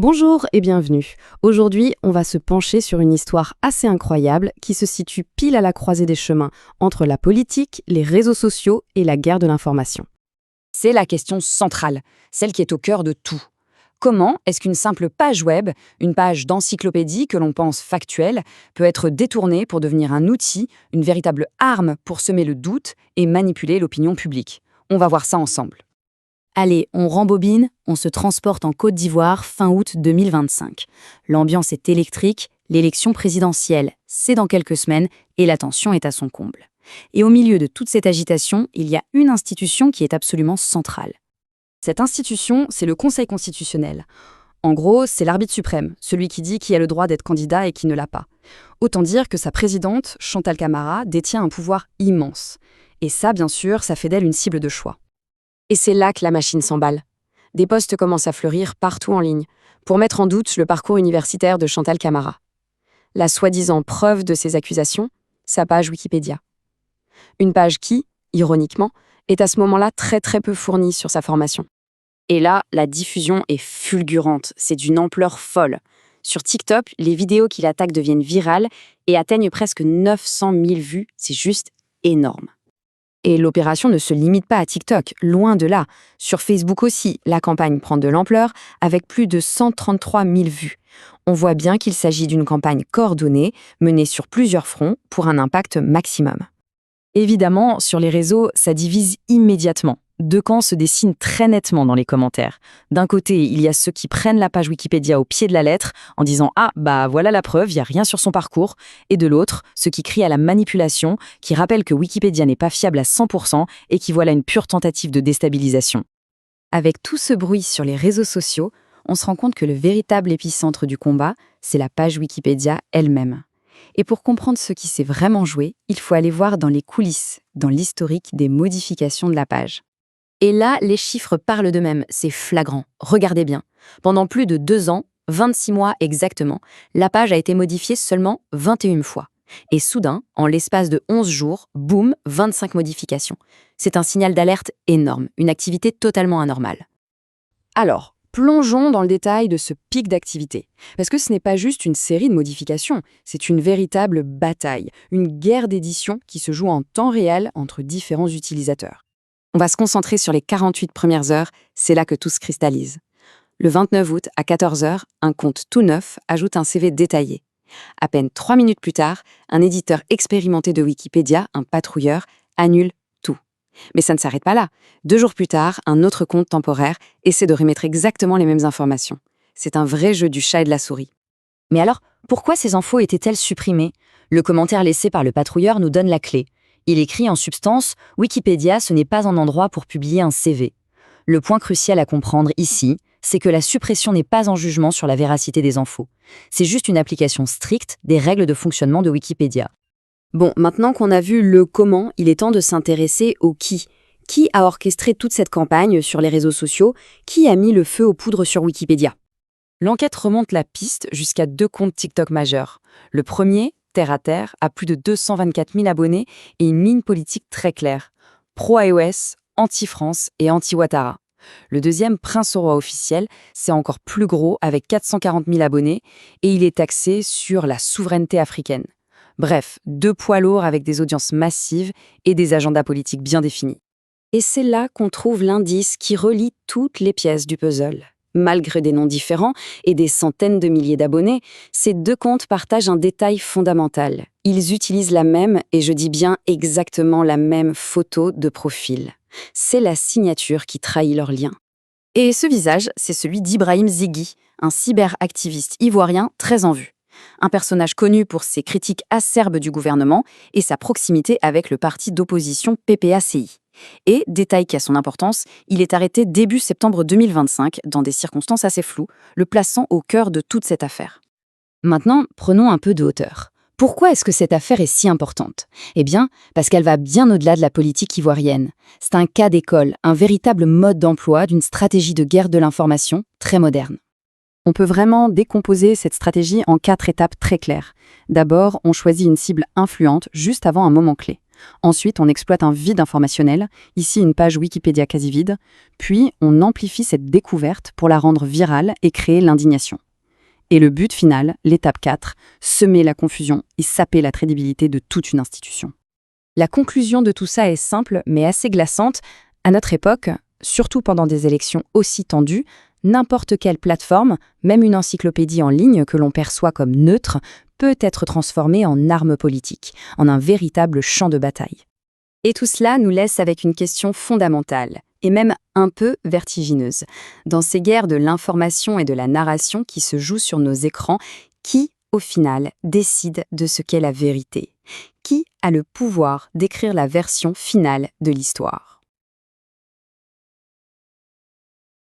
Bonjour et bienvenue. Aujourd'hui, on va se pencher sur une histoire assez incroyable qui se situe pile à la croisée des chemins entre la politique, les réseaux sociaux et la guerre de l'information. C'est la question centrale, celle qui est au cœur de tout. Comment est-ce qu'une simple page web, une page d'encyclopédie que l'on pense factuelle, peut être détournée pour devenir un outil, une véritable arme pour semer le doute et manipuler l'opinion publique? On va voir ça ensemble. Allez, on rembobine, on se transporte en Côte d'Ivoire fin août 2025. L'ambiance est électrique, l'élection présidentielle, c'est dans quelques semaines et la tension est à son comble. Et au milieu de toute cette agitation, il y a une institution qui est absolument centrale. Cette institution, c'est le Conseil constitutionnel. En gros, c'est l'arbitre suprême, celui qui dit qui a le droit d'être candidat et qui ne l'a pas. Autant dire que sa présidente, Chantal Camara, détient un pouvoir immense. Et ça, bien sûr, ça fait d'elle une cible de choix. Et c'est là que la machine s'emballe. Des postes commencent à fleurir partout en ligne, pour mettre en doute le parcours universitaire de Chantal Camara. La soi-disant preuve de ces accusations, sa page Wikipédia. Une page qui, ironiquement, est à ce moment-là très peu fournie sur sa formation. Et là, la diffusion est fulgurante, c'est d'une ampleur folle. Sur TikTok, les vidéos qui l'attaquent deviennent virales et atteignent presque 900 000 vues, c'est juste énorme. Et l'opération ne se limite pas à TikTok, loin de là. Sur Facebook aussi, la campagne prend de l'ampleur avec plus de 133 000 vues. On voit bien qu'il s'agit d'une campagne coordonnée, menée sur plusieurs fronts pour un impact maximum. Évidemment, sur les réseaux, ça divise immédiatement. Deux camps se dessinent très nettement dans les commentaires. D'un côté, il y a ceux qui prennent la page Wikipédia au pied de la lettre en disant « Ah, bah voilà la preuve, il n'y a rien sur son parcours », et de l'autre, ceux qui crient à la manipulation, qui rappellent que Wikipédia n'est pas fiable à 100% et qui voient là une pure tentative de déstabilisation. Avec tout ce bruit sur les réseaux sociaux, on se rend compte que le véritable épicentre du combat, c'est la page Wikipédia elle-même. Et pour comprendre ce qui s'est vraiment joué, il faut aller voir dans les coulisses, dans l'historique des modifications de la page. Et là, les chiffres parlent d'eux-mêmes, c'est flagrant. Regardez bien. Pendant plus de 2 ans, 26 mois exactement, la page a été modifiée seulement 21 fois. Et soudain, en l'espace de 11 jours, boum, 25 modifications. C'est un signal d'alerte énorme, une activité totalement anormale. Alors, plongeons dans le détail de ce pic d'activité. Parce que ce n'est pas juste une série de modifications, c'est une véritable bataille, une guerre d'édition qui se joue en temps réel entre différents utilisateurs. On va se concentrer sur les 48 premières heures, c'est là que tout se cristallise. Le 29 août, à 14 h, un compte tout neuf ajoute un CV détaillé. À peine 3 minutes plus tard, un éditeur expérimenté de Wikipédia, un patrouilleur, annule tout. Mais ça ne s'arrête pas là. 2 jours plus tard, un autre compte temporaire essaie de remettre exactement les mêmes informations. C'est un vrai jeu du chat et de la souris. Mais alors, pourquoi ces infos étaient-elles supprimées? Le commentaire laissé par le patrouilleur nous donne la clé. Il écrit en substance « Wikipédia, ce n'est pas un endroit pour publier un CV ». Le point crucial à comprendre ici, c'est que la suppression n'est pas un jugement sur la véracité des infos. C'est juste une application stricte des règles de fonctionnement de Wikipédia. Bon, maintenant qu'on a vu le comment, il est temps de s'intéresser au qui. Qui a orchestré toute cette campagne sur les réseaux sociaux? Qui a mis le feu aux poudres sur Wikipédia? L'enquête remonte la piste jusqu'à 2 comptes TikTok majeurs. Le premier, Terre à Terre, a plus de 224 000 abonnés et une ligne politique très claire. Pro-iOS, anti-France et anti-Ouattara. Le deuxième, Prince au Roi officiel, c'est encore plus gros avec 440 000 abonnés et il est axé sur la souveraineté africaine. Bref, 2 poids lourds avec des audiences massives et des agendas politiques bien définis. Et c'est là qu'on trouve l'indice qui relie toutes les pièces du puzzle. Malgré des noms différents et des centaines de milliers d'abonnés, ces 2 comptes partagent un détail fondamental. Ils utilisent la même, et je dis bien exactement la même photo de profil. C'est la signature qui trahit leur lien. Et ce visage, c'est celui d'Ibrahim Zighi, un cyberactiviste ivoirien très en vue. Un personnage connu pour ses critiques acerbes du gouvernement et sa proximité avec le parti d'opposition PPACI. Et, détail qui a son importance, il est arrêté début septembre 2025, dans des circonstances assez floues, le plaçant au cœur de toute cette affaire. Maintenant, prenons un peu de hauteur. Pourquoi est-ce que cette affaire est si importante? Eh bien, parce qu'elle va bien au-delà de la politique ivoirienne. C'est un cas d'école, un véritable mode d'emploi d'une stratégie de guerre de l'information très moderne. On peut vraiment décomposer cette stratégie en 4 étapes très claires. D'abord, on choisit une cible influente juste avant un moment clé. Ensuite, on exploite un vide informationnel, ici une page Wikipédia quasi vide, puis on amplifie cette découverte pour la rendre virale et créer l'indignation. Et le but final, l'étape 4, semer la confusion et saper la crédibilité de toute une institution. La conclusion de tout ça est simple mais assez glaçante. À notre époque, surtout pendant des élections aussi tendues, n'importe quelle plateforme, même une encyclopédie en ligne que l'on perçoit comme neutre, peut être transformée en arme politique, en un véritable champ de bataille. Et tout cela nous laisse avec une question fondamentale, et même un peu vertigineuse. Dans ces guerres de l'information et de la narration qui se jouent sur nos écrans, qui, au final, décide de ce qu'est la vérité? Qui a le pouvoir d'écrire la version finale de l'histoire?